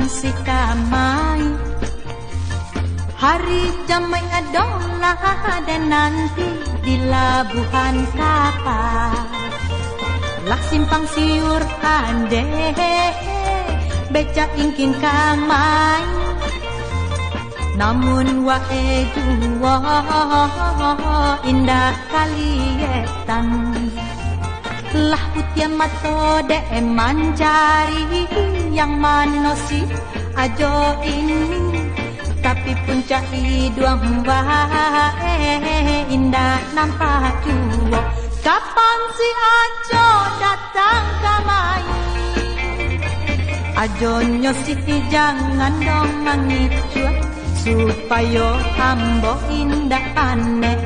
si kamai. Hari damai adalah dan nanti di labuhan kapal. Lah simpang siur ande beca ingkin kamai. Namun wae jua indah kalietan. Lah putia matode mencari yang manosi ajo ini. Tapi puncak hidup wae indah nampak jua. Kapan si ajo datang kamai? Ajonyo si jangan dong mangicu supaya ambo indah aneh.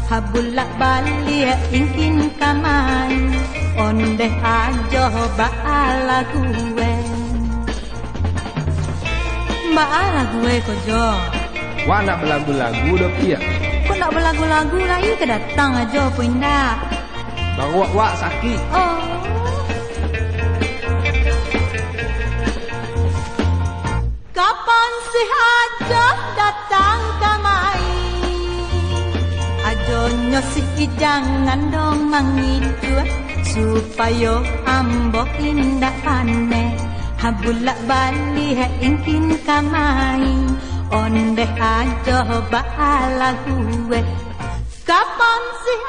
Habulak balik ingin kamai. Onde ajo baala gue. Baala gue kojo. Wah nak belagu-lagu udah pia. Kok nak belagu-lagu lagi kedatang aja pindah. Bang wak sakit. Oh. Kapan sih ajo datang kamai? Ajonyo sih jangan dong mangicu supaya ambo indah aneh. Habulak balik ingin kamai. Onde ajo baala gue. Kapan sih